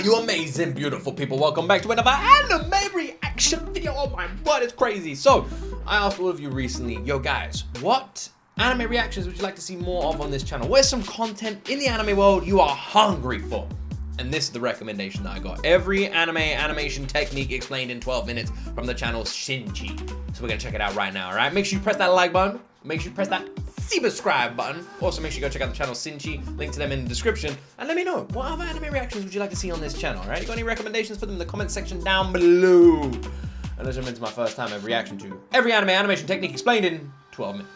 You amazing, beautiful people. Welcome back to another anime reaction video. Oh my word, it's crazy. So, I asked all of you recently, yo guys, what anime reactions would you like to see more of on this channel? Where's some content in the anime world you are hungry for? And this is the recommendation that I got. Every anime animation technique explained in 12 minutes from the channel Shinji. So we're gonna check it out right now, all right? Make sure you press that like button. Make sure you press that subscribe button. Also, make sure you go check out the channel Shinji. Link to them in the description. And let me know, what other anime reactions would you like to see on this channel, all right? You got any recommendations? Put them in the comment section down below. And let's jump into my first time of reaction to every anime animation technique explained in 12 minutes.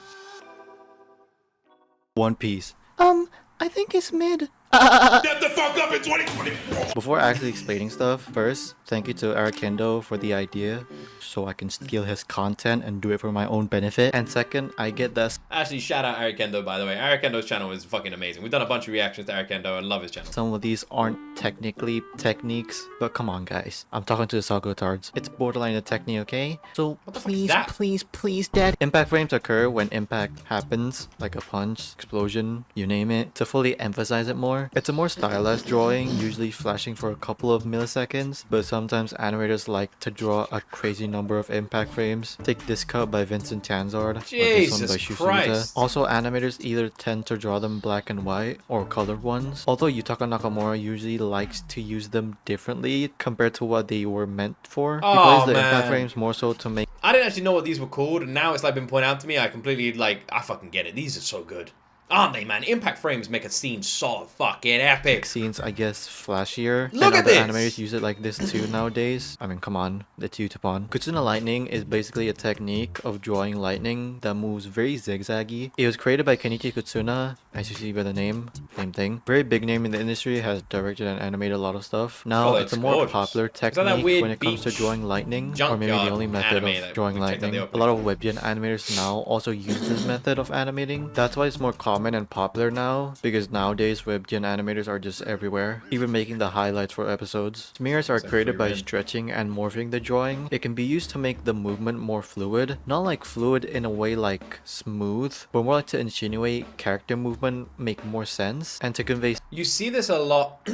One Piece. I think it's mid. Get the fuck up in 2024! Before actually explaining stuff, first, thank you to Arakendo for the idea, so I can steal his content and do it for my own benefit. And second, I get that. Actually, shout out Arakendo, by the way. Arakendo's channel is fucking amazing. We've done a bunch of reactions to Arakendo and love his channel. Some of these aren't technically techniques, but come on guys. I'm talking to the Sagotards. It's borderline a technique, okay? So please, Dad. Impact frames occur when impact happens, like a punch, explosion, you name it. To fully emphasize it more, it's a more stylized drawing, usually flashing for a couple of milliseconds, but sometimes animators like to draw a crazy number of impact frames. Take This Cut by Vincent Tanzard, or this one by Christ. Also, animators either tend to draw them black and white or colored ones, although Yutaka Nakamura usually likes to use them differently compared to what they were meant for. He plays the impact frames more so to make... I didn't actually know what these were called, and now it's like been pointed out to me. I completely I fucking get it. These are so good. Aren't they, man? Impact frames make a scene so fucking epic. Scenes, I guess, flashier. Look at this! Animators use it like this too nowadays. I mean, come on. It's Utapon. Kutsuna lightning is basically a technique of drawing lightning that moves very zigzaggy. It was created by Kenichi Kutsuna, as you see by the name. Same thing. Very big name in the industry, has directed and animated a lot of stuff. Now, it's a more popular technique when it comes to drawing lightning, or maybe the only method of drawing lightning. A lot of webgen animators now also use this method of animating. That's why it's more common and popular now, because nowadays webgen animators are just everywhere, even making the highlights for episodes. Smears are created by stretching and morphing the drawing. It can be used to make the movement more fluid, not like fluid in a way like smooth, but more like to insinuate character movement, make more sense, and to convey... You see this a lot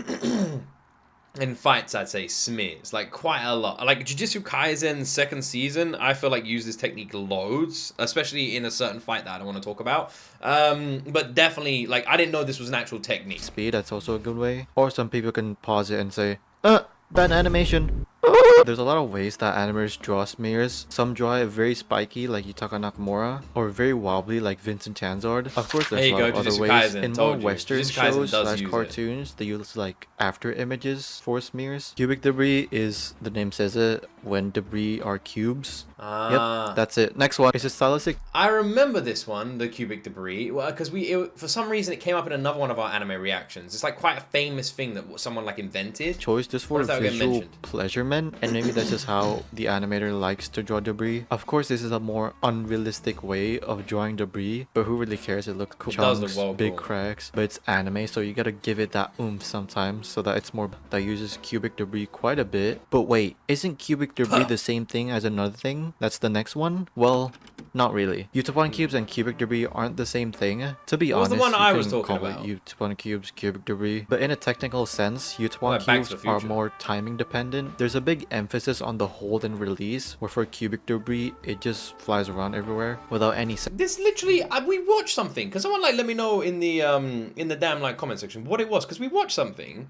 in fights, I'd say, smears, like quite a lot. Like Jujutsu Kaisen second season, I feel like use this technique loads, especially in a certain fight that I don't want to talk about. But definitely, like, I didn't know this was an actual technique. Speed, that's also a good way. Or some people can pause it and say, bad animation. There's a lot of ways that animators draw smears. Some draw it very spiky like Yutaka Nakamura, or very wobbly like Vincent Tanzard. Of course, there's a lot of other ways. In more Western shows / cartoons, they use like after images for smears. Cubic debris is, the name says it, when debris are cubes. Yep, that's it. Next one is a stylistic. I remember this one, the cubic debris, because for some reason it came up in another one of our anime reactions. It's like quite a famous thing that someone like invented. Choice just for visual pleasurement, and maybe that's just how the animator likes to draw debris. Of course, this is a more unrealistic way of drawing debris, but who really cares? It looks cool. Chunks, big cracks, but it's anime, so you gotta give it that oomph sometimes, so that it's more... That uses cubic debris quite a bit. But wait, isn't cubic debris the same thing as another thing? That's the next one? Well, not really. Utapon cubes and cubic debris aren't the same thing. To be honest, the one I was talking about Utapon cubes, cubic debris. But in a technical sense, Utapon cubes are more timing dependent. There's a big emphasis on the hold and release, where for cubic debris, it just flies around everywhere without any... This literally, we watched something. Can someone like let me know in the damn like comment section what it was? Because we watched something.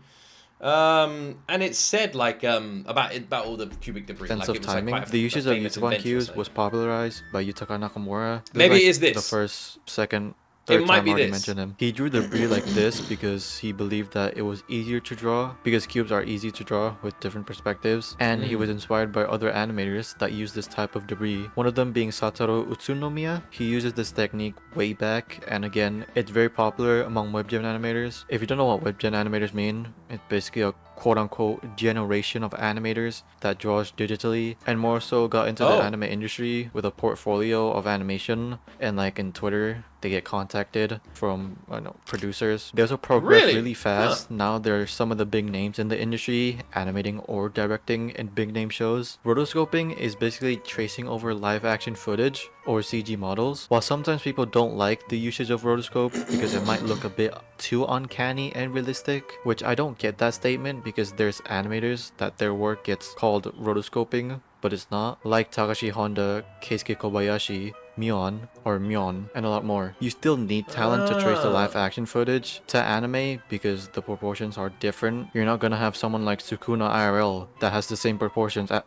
And it said like about all the cubic debris. Sense like, of timing. Like the usage of Utapon cubes was popularized by Yutaka Nakamura. Maybe like it is this the first, second, third time I already mentioned him. He drew debris like this because he believed that it was easier to draw, because cubes are easy to draw with different perspectives, and he was inspired by other animators that use this type of debris. One of them being Satoru Utsunomiya. He uses this technique way back, and again, it's very popular among webgen animators. If you don't know what webgen animators mean, it's basically a quote-unquote generation of animators that draws digitally, and more so got into the anime industry with a portfolio of animation, and like in Twitter they get contacted from producers. They also progress really fast. Now they're some of the big names in the industry, animating or directing in big name shows. Rotoscoping is basically tracing over live action footage or CG models. While sometimes people don't like the usage of rotoscope because it might look a bit too uncanny and realistic, which I don't get that statement because there's animators that their work gets called rotoscoping, but it's not, like Takashi Honda, Keisuke Kobayashi, Myon, and a lot more. You still need talent to trace the live action footage to anime because the proportions are different. You're not gonna have someone like Sukuna IRL that has the same proportions at...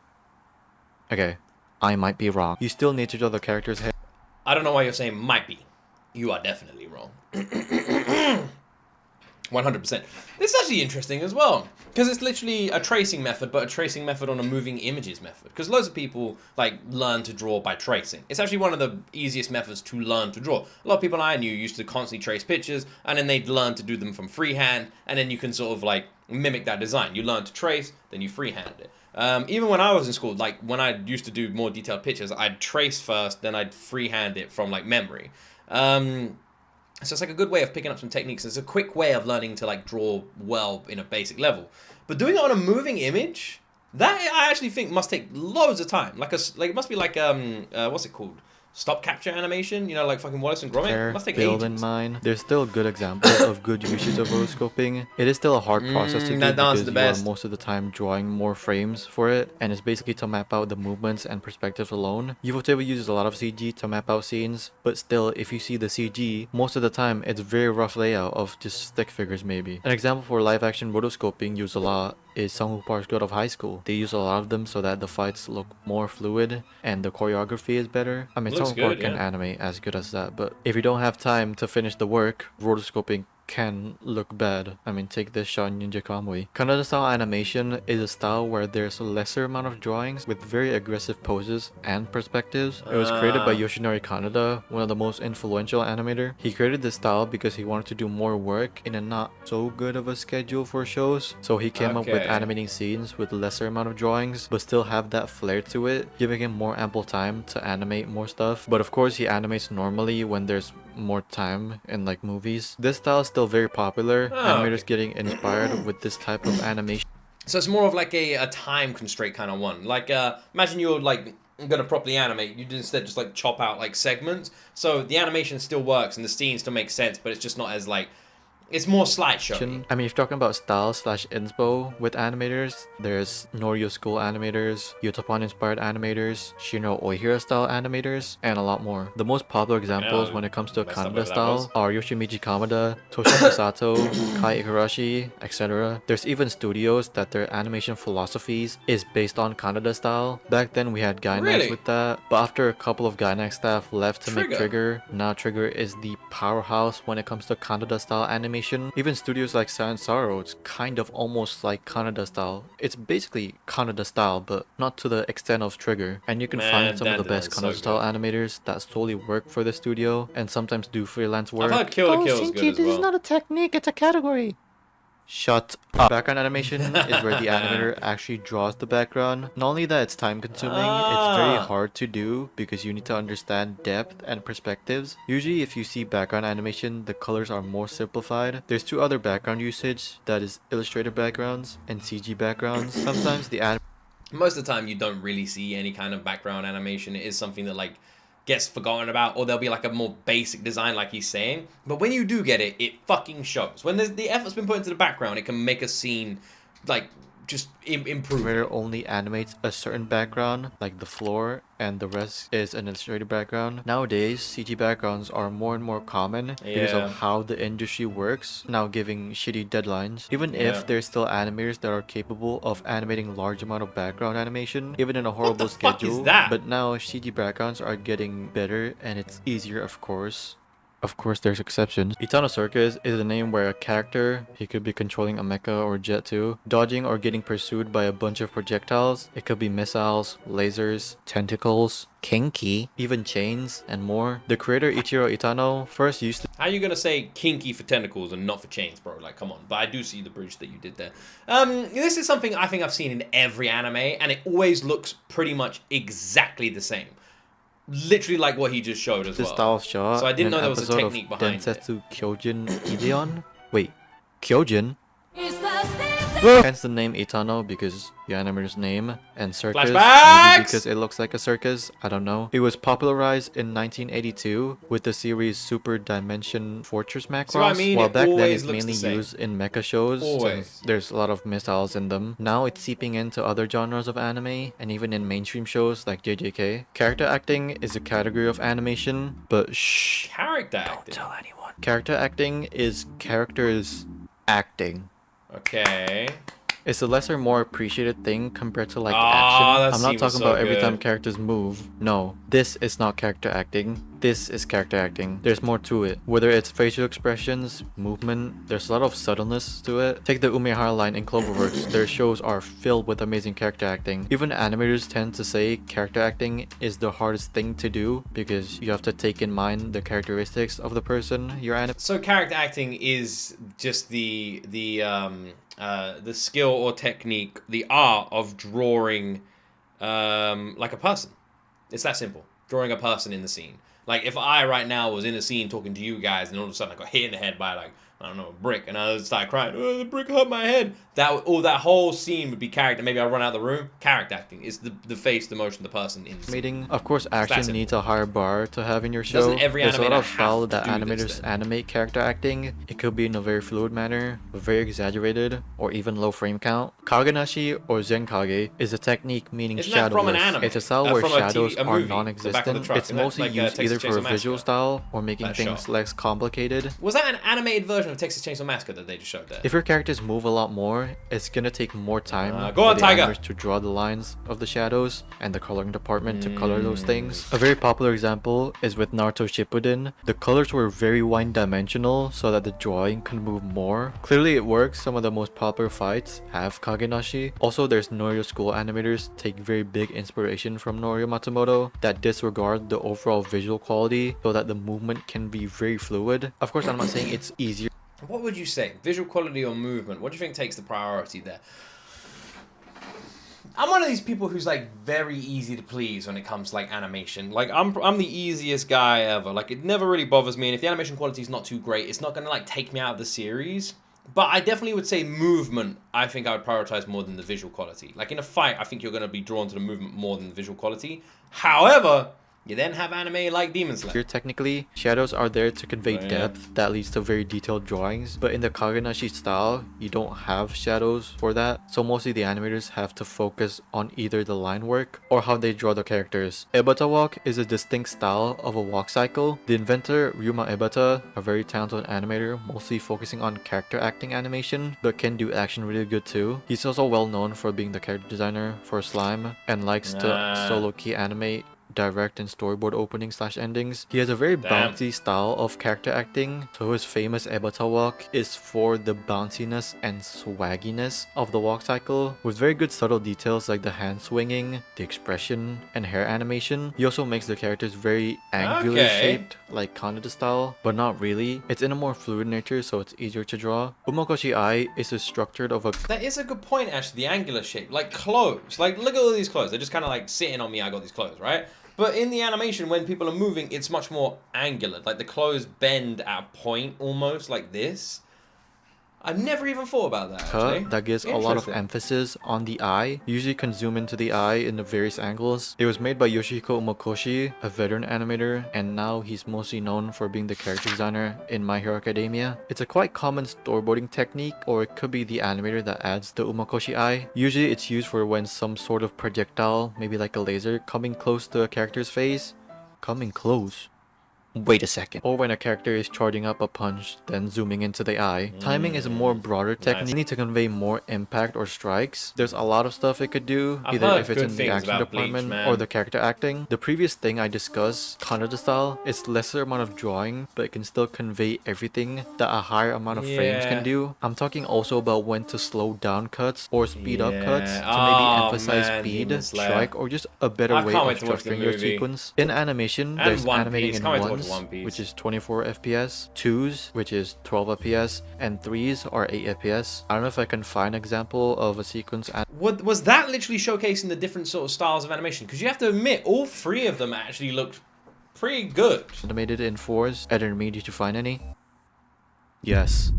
Okay, I might be wrong. You still need to draw the character's head. I don't know why you're saying might be. You are definitely wrong. 100%. This is actually interesting as well, because it's literally a tracing method, but a tracing method on a moving images method. Because loads of people like learn to draw by tracing. It's actually one of the easiest methods to learn to draw. A lot of people I knew used to constantly trace pictures, and then they'd learn to do them from freehand, and then you can sort of like mimic that design. You learn to trace, then you freehand it. Even when I was in school, like when I used to do more detailed pictures, I'd trace first, then I'd freehand it from like memory. So it's like a good way of picking up some techniques. It's a quick way of learning to like draw well in a basic level. But doing it on a moving image, that I actually think must take loads of time. Like it must be like what's it called? Stop capture animation, you know, like fucking Wallace and Gromit. It must take build ages. in mind. There's still good examples of good usage of rotoscoping. It is still a hard process to do because you are most of the time drawing more frames for it, and it's basically to map out the movements and perspectives alone. Ufotable uses a lot of CG to map out scenes, but still, if you see the CG, most of the time it's very rough layout of just stick figures maybe. An example for live action rotoscoping used a lot is Sungwoo Park's God of High School. They use a lot of them so that the fights look more fluid and the choreography is better. I mean, Sungwoo Park can animate as good as that, but if you don't have time to finish the work, rotoscoping can look bad. I mean, take this shot in Ninja Kamui. Kanada style animation is a style where there's a lesser amount of drawings with very aggressive poses and perspectives. It was created by Yoshinori Kanada, one of the most influential animator. He created this style because he wanted to do more work in a not so good of a schedule for shows. So he came up with animating scenes with lesser amount of drawings, but still have that flair to it, giving him more ample time to animate more stuff. But of course, he animates normally when there's more time in like movies. This style is still very popular. Animators getting inspired with this type of animation. So it's more of like a time constraint kind of one. Like imagine you're like gonna properly animate, you instead just like chop out like segments. So the animation still works and the scenes still make sense, but it's just not as like, it's more slideshow. I mean, if you're talking about style slash inspo with animators, there's Norio school animators, Yotapon inspired animators, Shinro Oihira style animators, and a lot more. The most popular examples when it comes to Kanada style are Yoshimichi Kamada, Toshiki Sato, Kai Igarashi, etc. There's even studios that their animation philosophies is based on Kanada style. Back then we had Gainax with that, but after a couple of Gainax staff left to make Trigger, now Trigger is the powerhouse when it comes to Kanada style animation. Even studios like Silent Sorrow, it's kind of almost like Kanada style. It's basically Kanada style, but not to the extent of Trigger. And you can find some of the best Kanada style animators that solely work for the studio and sometimes do freelance work. I've heard Kill la Kill is good as well. This is not a technique, it's a category. Shut up. Background animation is where the animator actually draws the background. Not only that it's time consuming, it's very hard to do because you need to understand depth and perspectives. Usually if you see background animation, the colors are more simplified. There's two other background usage, that is illustrator backgrounds and CG backgrounds. Sometimes the most of the time you don't really see any kind of background animation. It is something that like gets forgotten about, or there'll be like a more basic design like he's saying, but when you do get it, it fucking shows. When the effort's been put into the background, it can make a scene like just improve. Animator only animates a certain background, like the floor, and the rest is an illustrated background. Nowadays, CG backgrounds are more and more common because of how the industry works, now giving shitty deadlines. Even if there's still animators that are capable of animating large amount of background animation, even in a horrible schedule. But now CG backgrounds are getting better and it's easier, of course. Of course, there's exceptions. Itano Circus is a name where a character, he could be controlling a mecha or jet too, dodging or getting pursued by a bunch of projectiles. It could be missiles, lasers, tentacles, kinky, even chains, and more. The creator Ichiro Itano first used to... How are you gonna say kinky for tentacles and not for chains, bro? Like, come on. But I do see the bridge that you did there. This is something I think I've seen in every anime, and it always looks pretty much exactly the same. Literally like what he just showed as well. Style shot. So I didn't know there was a technique behind Densetsu Kyojin Ideon? Wait, Kyojin? Hence the name Itano because the animator's name, and circus Flashbacks! maybe because it looks like a circus. I don't know. It was popularized in 1982 with the series Super Dimension Fortress Macross. See what I mean? While It back then always it's looks mainly the same. used in mecha shows Always. since there's a lot of missiles in them. Now it's seeping into other genres of anime and even in mainstream shows like JJK. Character acting is a category of animation, but shh. Character acting. Tell anyone. Character acting is characters acting. Okay. It's a lesser, more appreciated thing compared to like Ah, action. that I'm not scene was talking so about every time good. characters move. No, this is not character acting. This is character acting. There's more to it. Whether it's facial expressions, movement, there's a lot of subtleness to it. Take the Umehara line in Cloverworks. Their shows are filled with amazing character acting. Even animators tend to say character acting is the hardest thing to do because you have to take in mind the characteristics of the person you're animating. So character acting is just the skill or technique, the art of drawing like a person. It's that simple. Drawing a person in the scene. Like if I right now was in a scene talking to you guys and all of a sudden I got hit in the head by like, I don't know, a brick, and I started crying, oh, the brick hurt my head. That whole scene would be character. Maybe I run out of the room. Character acting is the face, the motion, the person in the scene. Of course, action needs a higher bar to have in your show. Doesn't every There's a lot animator of style have to that do this animators then? animate character acting. It could be in a very fluid manner, very exaggerated, or even low frame count. Kaganashi or Zenkage is a technique meaning Isn't that from an shadowless. anime? It's a style where From a shadows a are movie, The Back of the non-existent. Truck. It's Isn't that mostly like, used Texas either for a Chainsaw visual Massacre? style or making That things show. less complicated. Was that an animated version of Texas Chainsaw Massacre that they just showed there? If your characters move a lot more, it's gonna take more time Go on, for the Tiger. animators to draw the lines of the shadows and the coloring department to color those things. A very popular example is with Naruto Shippuden. The colors were very one-dimensional so that the drawing could move more. Clearly it works. Some of the most popular fights have Kaganashi. Also, there's Norio school animators take very big inspiration from Norio Matsumoto that disregard the overall visual quality so that the movement can be very fluid. Of course, I'm not saying it's easier. What would you say? Visual quality or movement? What do you think takes the priority there? I'm one of these people who's like very easy to please when it comes to like animation. Like I'm the easiest guy ever. Like it never really bothers me, and if the animation quality is not too great, it's not gonna like take me out of the series. But I definitely would say movement, I think I would prioritize more than the visual quality. Like in a fight, I think you're gonna be drawn to the movement more than the visual quality. However, you then have anime like Demon Slayer. Here, technically, shadows are there to convey Oh, yeah. depth that leads to very detailed drawings, but in the Kaganashi style, you don't have shadows for that, so mostly the animators have to focus on either the line work or how they draw the characters. Ebata walk is a distinct style of a walk cycle. The inventor, Ryuma Ebata, a very talented animator, mostly focusing on character acting animation, but can do action really good too. He's also well known for being the character designer for Slime and likes to solo key animate, direct and storyboard openings/endings. He has a very bouncy style of character acting, so his famous Ebata walk is for the bounciness and swagginess of the walk cycle, with very good subtle details like the hand swinging, the expression, and hair animation. He also makes the characters very angular shaped, like Kanada style, but not really. It's in a more fluid nature, so it's easier to draw. Umakoshi eye is structured of a That is a good point, actually, the angular shape. Like clothes. Like, look at all these clothes. They're just kind of like sitting on me, I got these clothes, right? But in the animation, when people are moving, it's much more angular. Like the clothes bend at a point almost like this. I've never even thought about that, actually. That gives a lot of emphasis on the eye. You usually can zoom into the eye in the various angles. It was made by Yoshihiko Umakoshi, a veteran animator, and now he's mostly known for being the character designer in My Hero Academia. It's a quite common storyboarding technique, or it could be the animator that adds the Umakoshi eye. Usually it's used for when some sort of projectile, maybe like a laser, coming close to a character's face. Coming close? Wait a second. Or when a character is charging up a punch, then zooming into the eye. Timing is a more broader technique. You need to convey more impact or strikes. There's a lot of stuff it could do, either if it's in the action department or the character acting. The previous thing I discussed, Kanada style, is lesser amount of drawing, but it can still convey everything that a higher amount of frames can do. I'm talking also about when to slow down cuts or speed up cuts to maybe emphasize speed, strike, or just a better way of structuring your sequence. In animation, there's animating in ones, which is 24 FPS, 2s, which is 12 FPS, and 3s are 8 FPS. I don't know if I can find an example of a sequence. Was that literally showcasing the different sort of styles of animation? Because you have to admit, all three of them actually looked pretty good. Animated in 4s. Editor me, did you find any? Yes.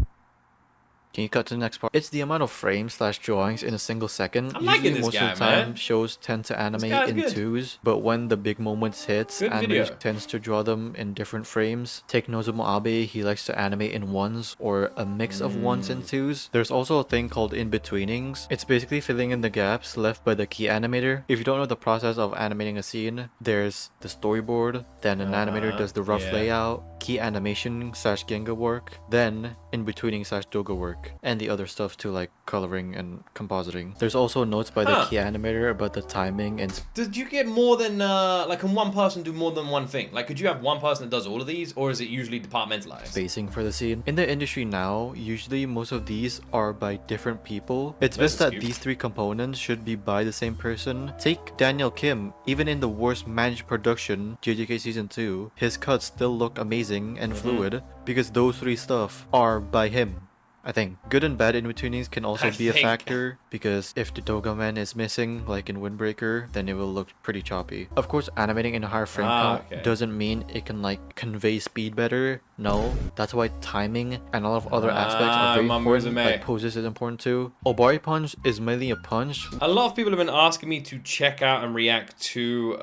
Can you cut to the next part? It's the amount of frames slash drawings in a single second. I'm liking this Most guy, of the time, man. shows tend to animate guy's in good. twos, but when the big moments hits, Good video. animators tends to draw them in different frames. Take Nozomu Abe, he likes to animate in ones or a mix of ones and twos. There's also a thing called in-betweenings. It's basically filling in the gaps left by the key animator. If you don't know the process of animating a scene, there's the storyboard, then an animator does the rough layout, key animation slash Genga work, then in-betweening slash Doga work, and the other stuff too, like coloring and compositing. There's also notes by the key animator about the timing and... Did you get more than, like, can one person do more than one thing? Like, could you have one person that does all of these, or is it usually departmentalized? spacing for the scene. In the industry now, usually most of these are by different people. It's best that these three components should be by the same person. Take Daniel Kim. Even in the worst managed production, JJK Season 2, his cuts still look amazing and fluid because those three stuff are by him. I think good and bad in-betweenings can also be a factor, because if the Dogaman is missing, like in Windbreaker, then it will look pretty choppy. Of course, animating in a higher frame count doesn't mean it can like convey speed better. No, that's why timing and a lot of other aspects are very important, like poses is important too. Obari punch is mainly a punch. A lot of people have been asking me to check out and react to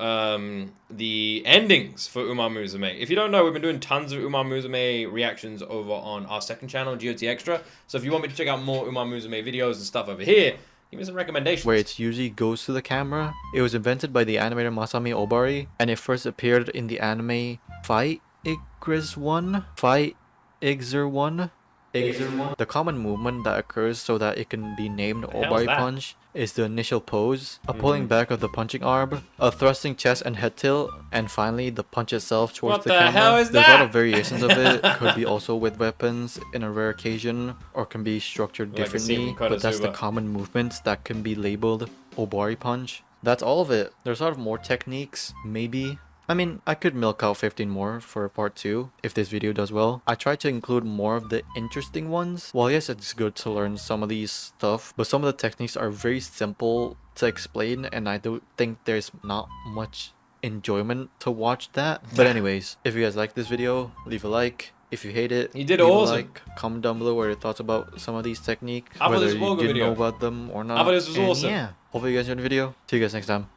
the endings for Umamusume. If you don't know, we've been doing tons of Umamusume reactions over on our second channel, G.O.T Extra. So if you want me to check out more Umamusume videos and stuff over here, give me some recommendations. Where it usually goes to the camera. It was invented by the animator Masami Obari, and it first appeared in the anime Fight Igris 1? Fight Igzer 1? The common movement that occurs so that it can be named Obari punch is the initial pose, a pulling back of the punching arm, a thrusting chest and head tilt, and finally the punch itself towards the camera. What the hell is that? There's a lot of variations of it. Could be also with weapons in a rare occasion, or can be structured differently, but that's the common movements that can be labeled Obari punch. That's all of it. There's a lot of more techniques, maybe. I mean, I could milk out 15 more for part 2 if this video does well. I try to include more of the interesting ones. Well, yes, it's good to learn some of these stuff, but some of the techniques are very simple to explain, and I don't think there's not much enjoyment to watch that. But anyways, if you guys like this video, leave a like. If you hate it, leave a like. Comment down below what your thoughts about some of these techniques, whether you didn't know about them or not. I thought this was awesome. Yeah, hopefully you guys enjoyed the video. See you guys next time.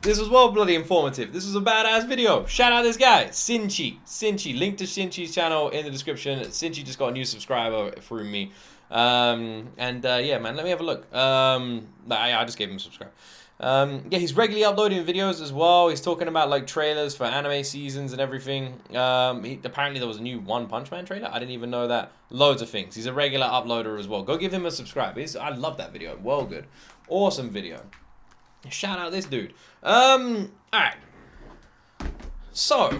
This was well bloody informative. This was a badass video. Shout out this guy, Sinchi. Link to Sinchi's channel in the description. Sinchi just got a new subscriber through me. Yeah, man, let me have a look. I just gave him a subscribe. Yeah, he's regularly uploading videos as well. He's talking about like trailers for anime seasons and everything. Apparently there was a new One Punch Man trailer. I didn't even know that. Loads of things. He's a regular uploader as well. Go give him a subscribe. I love that video. Well good. Awesome video. Shout out this dude. Alright. So,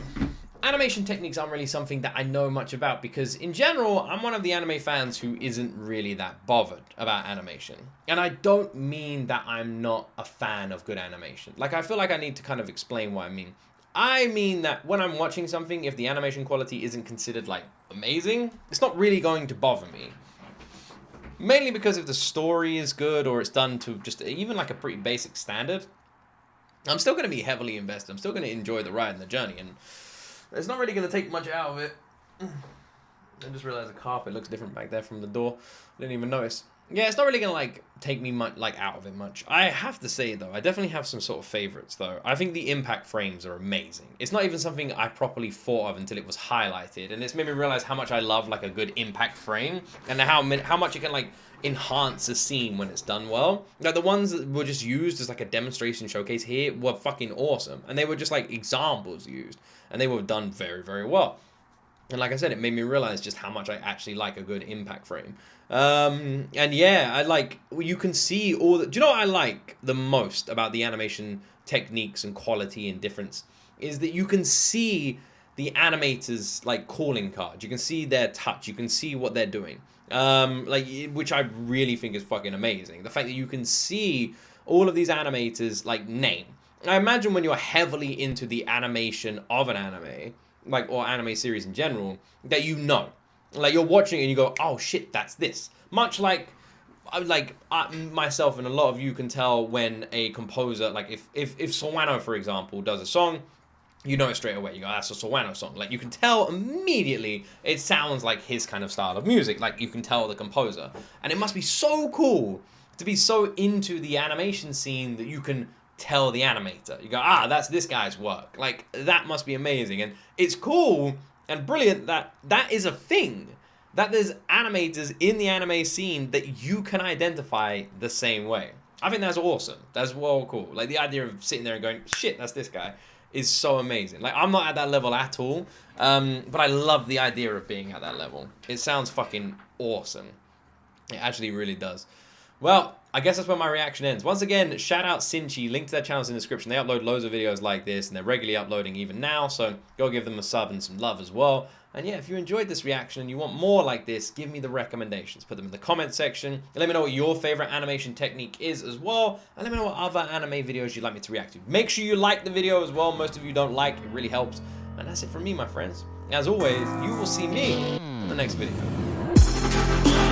animation techniques aren't really something that I know much about because, in general, I'm one of the anime fans who isn't really that bothered about animation. And I don't mean that I'm not a fan of good animation. Like, I feel like I need to kind of explain what I mean. I mean that when I'm watching something, if the animation quality isn't considered, like, amazing, it's not really going to bother me. Mainly because if the story is good or it's done to just even like a pretty basic standard, I'm still going to be heavily invested. I'm still going to enjoy the ride and the journey. And it's not really going to take much out of it. I just realized the carpet looks different back there from the door. I didn't even notice. Yeah, it's not really going to like take me much like out of it much. I have to say though, I definitely have some sort of favorites though. I think the impact frames are amazing. It's not even something I properly thought of until it was highlighted, and it's made me realize how much I love like a good impact frame and how much it can like enhance a scene when it's done well. Like the ones that were just used as like a demonstration showcase here were fucking awesome, and they were just like examples used, and they were done very, very well. And like I said, it made me realize just how much I actually like a good impact frame. And yeah, I like, you can see all the, do you know what I like the most about the animation techniques and quality and difference? Is that you can see the animators like calling cards. You can see their touch. You can see what they're doing. Which I really think is fucking amazing. The fact that you can see all of these animators like name. I imagine when you're heavily into the animation of an anime, like, or anime series in general, that you know. Like, you're watching it and you go, oh shit, that's this. Much like myself and a lot of you can tell when a composer, like if Sawano, for example, does a song, you know it straight away. You go, that's a Sawano song. Like, you can tell immediately it sounds like his kind of style of music. Like, you can tell the composer. And it must be so cool to be so into the animation scene that you can tell the animator. You go, ah, that's this guy's work. Like, that must be amazing. And it's cool and brilliant that that is a thing. That there's animators in the anime scene that you can identify the same way. I think that's awesome. That's well cool. Like, the idea of sitting there and going, shit, that's this guy, is so amazing. Like, I'm not at that level at all, but I love the idea of being at that level. It sounds fucking awesome. It actually really does. Well, I guess that's where my reaction ends. Once again, shout out Sinchi. Link to their channels in the description. They upload loads of videos like this, and they're regularly uploading even now, so go give them a sub and some love as well. And yeah, if you enjoyed this reaction and you want more like this, give me the recommendations. Put them in the comment section. And let me know what your favorite animation technique is as well. And let me know what other anime videos you'd like me to react to. Make sure you like the video as well. Most of you don't like. It really helps. And that's it from me, my friends. As always, you will see me in the next video.